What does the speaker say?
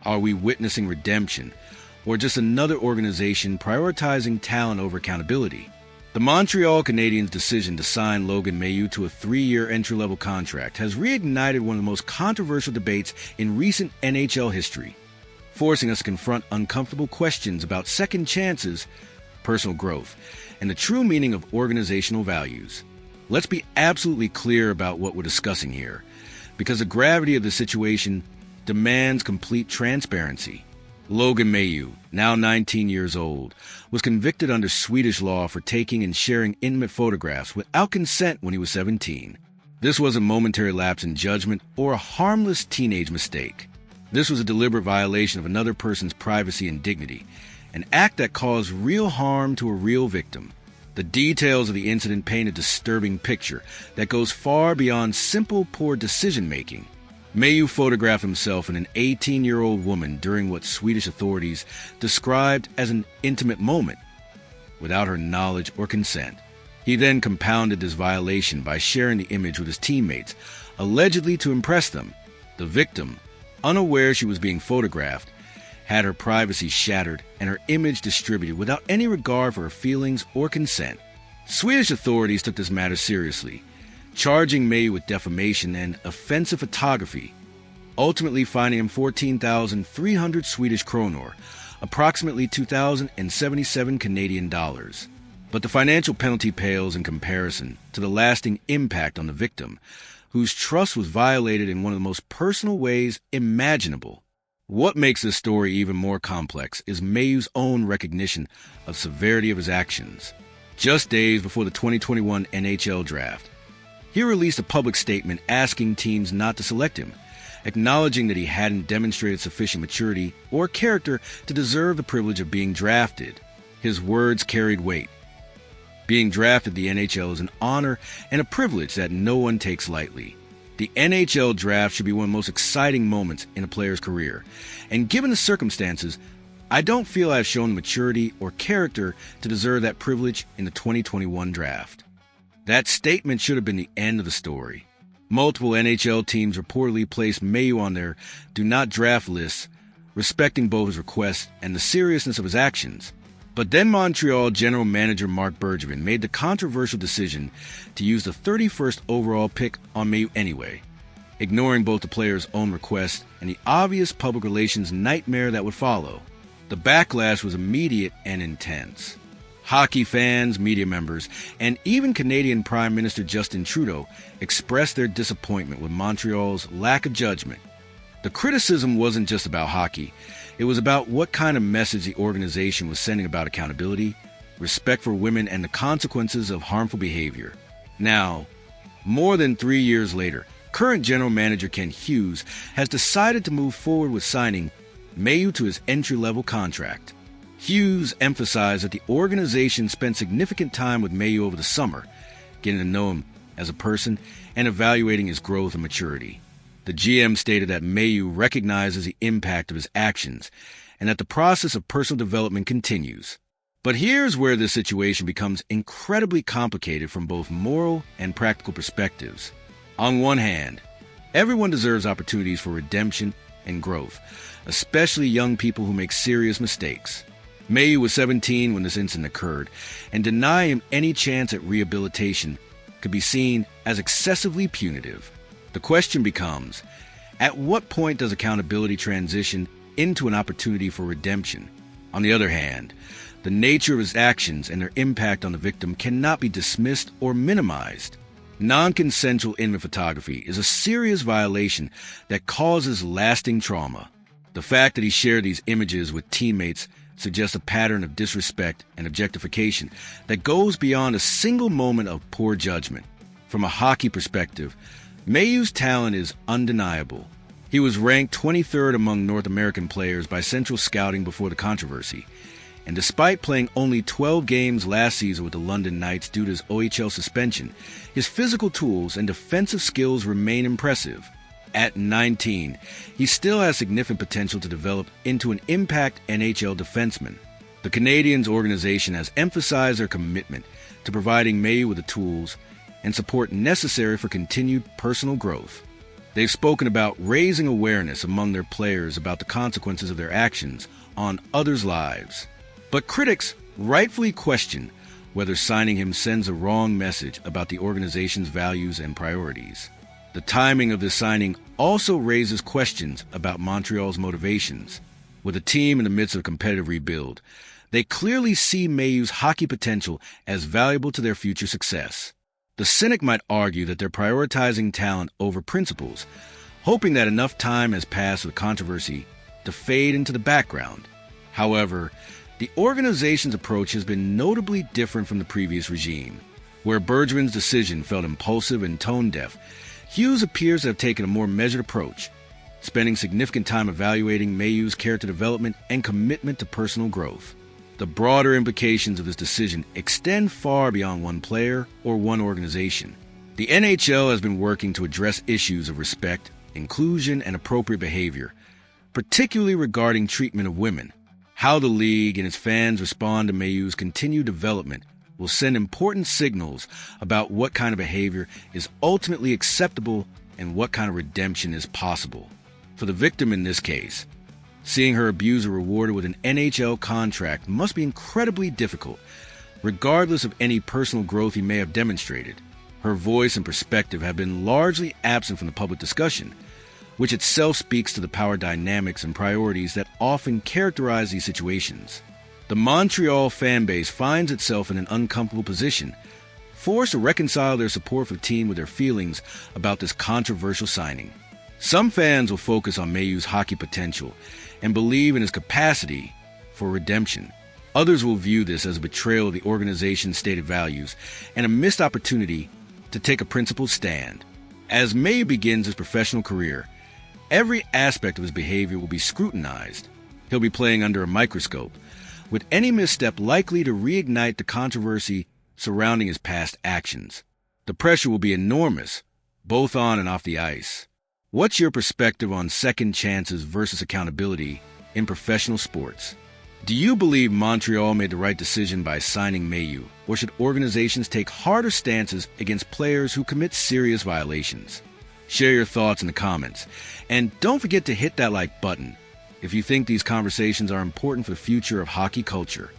Are we witnessing redemption, or just another organization prioritizing talent over accountability? The Montreal Canadiens' decision to sign Logan Mailloux to a 3-year entry-level contract has reignited one of the most controversial debates in recent NHL history, forcing us to confront uncomfortable questions about second chances, personal growth, and the true meaning of organizational values. Let's be absolutely clear about what we're discussing here, because the gravity of the situation demands complete transparency. Logan Mailloux, now 19 years old, was convicted under Swedish law for taking and sharing intimate photographs without consent when he was 17. This wasn't a momentary lapse in judgment or a harmless teenage mistake. This was a deliberate violation of another person's privacy and dignity, an act that caused real harm to a real victim. The details of the incident paint a disturbing picture that goes far beyond simple, poor decision-making. Mailloux photographed himself and an 18-year-old woman during what Swedish authorities described as an intimate moment, without her knowledge or consent. He then compounded this violation by sharing the image with his teammates, allegedly to impress them. The victim, unaware she was being photographed, had her privacy shattered and her image distributed without any regard for her feelings or consent. Swedish authorities took this matter seriously, charging Mailloux with defamation and offensive photography, ultimately fining him 14,300 Swedish kronor, approximately 2,077 Canadian dollars. But the financial penalty pales in comparison to the lasting impact on the victim, whose trust was violated in one of the most personal ways imaginable. What makes this story even more complex is Mailloux's own recognition of severity of his actions. Just days before the 2021 NHL draft, he released a public statement asking teams not to select him, acknowledging that he hadn't demonstrated sufficient maturity or character to deserve the privilege of being drafted. His words carried weight. Being drafted to the NHL is an honor and a privilege that no one takes lightly. The NHL draft should be one of the most exciting moments in a player's career, and given the circumstances, I don't feel I've shown maturity or character to deserve that privilege in the 2021 draft. That statement should have been the end of the story. Multiple NHL teams reportedly placed Mailloux on their do not draft lists, respecting both his request and the seriousness of his actions. But then Montreal general manager Marc Bergevin made the controversial decision to use the 31st overall pick on Mailloux anyway, ignoring both the player's own request and the obvious public relations nightmare that would follow. The backlash was immediate and intense. Hockey fans, media members, and even Canadian Prime Minister Justin Trudeau expressed their disappointment with Montreal's lack of judgment. The criticism wasn't just about hockey. It was about what kind of message the organization was sending about accountability, respect for women, and the consequences of harmful behavior. Now, more than 3 years later, current general manager Ken Hughes has decided to move forward with signing Mailloux to his entry-level contract. Hughes emphasized that the organization spent significant time with Mailloux over the summer, getting to know him as a person and evaluating his growth and maturity. The GM stated that Mailloux recognizes the impact of his actions and that the process of personal development continues. But here's where this situation becomes incredibly complicated from both moral and practical perspectives. On one hand, everyone deserves opportunities for redemption and growth, especially young people who make serious mistakes. Mailloux was 17 when this incident occurred, and denying him any chance at rehabilitation could be seen as excessively punitive. The question becomes, at what point does accountability transition into an opportunity for redemption? On the other hand, the nature of his actions and their impact on the victim cannot be dismissed or minimized. Non-consensual intimate photography is a serious violation that causes lasting trauma. The fact that he shared these images with teammates suggests a pattern of disrespect and objectification that goes beyond a single moment of poor judgment. From a hockey perspective, Mailloux's talent is undeniable. He was ranked 23rd among North American players by Central Scouting before the controversy, and despite playing only 12 games last season with the London Knights due to his OHL suspension, his physical tools and defensive skills remain impressive. At 19, he still has significant potential to develop into an impact NHL defenseman. The Canadiens organization has emphasized their commitment to providing Mailloux with the tools and support necessary for continued personal growth. They've spoken about raising awareness among their players about the consequences of their actions on others' lives. But critics rightfully question whether signing him sends a wrong message about the organization's values and priorities. The timing of this signing also raises questions about Montreal's motivations. With the team in the midst of a competitive rebuild, they clearly see Mailloux's hockey potential as valuable to their future success. The cynic might argue that they're prioritizing talent over principles, hoping that enough time has passed with controversy to fade into the background. However, the organization's approach has been notably different from the previous regime. Where Bergevin's decision felt impulsive and tone-deaf, Hughes appears to have taken a more measured approach, spending significant time evaluating Mailloux's character development and commitment to personal growth. The broader implications of this decision extend far beyond one player or one organization. The NHL has been working to address issues of respect, inclusion, and appropriate behavior, particularly regarding treatment of women. How the league and its fans respond to Mailloux's continued development will send important signals about what kind of behavior is ultimately acceptable and what kind of redemption is possible. For the victim in this case, seeing her abuser rewarded with an NHL contract must be incredibly difficult, regardless of any personal growth he may have demonstrated. Her voice and perspective have been largely absent from the public discussion, which itself speaks to the power dynamics and priorities that often characterize these situations. The Montreal fan base finds itself in an uncomfortable position, forced to reconcile their support for the team with their feelings about this controversial signing. Some fans will focus on Mailloux's hockey potential and believe in his capacity for redemption. Others will view this as a betrayal of the organization's stated values and a missed opportunity to take a principled stand. As Mailloux begins his professional career, every aspect of his behavior will be scrutinized. He'll be playing under a microscope, with any misstep likely to reignite the controversy surrounding his past actions. The pressure will be enormous, both on and off the ice. What's your perspective on second chances versus accountability in professional sports? Do you believe Montreal made the right decision by signing Mailloux, or should organizations take harder stances against players who commit serious violations? Share your thoughts in the comments, and don't forget to hit that like button if you think these conversations are important for the future of hockey culture.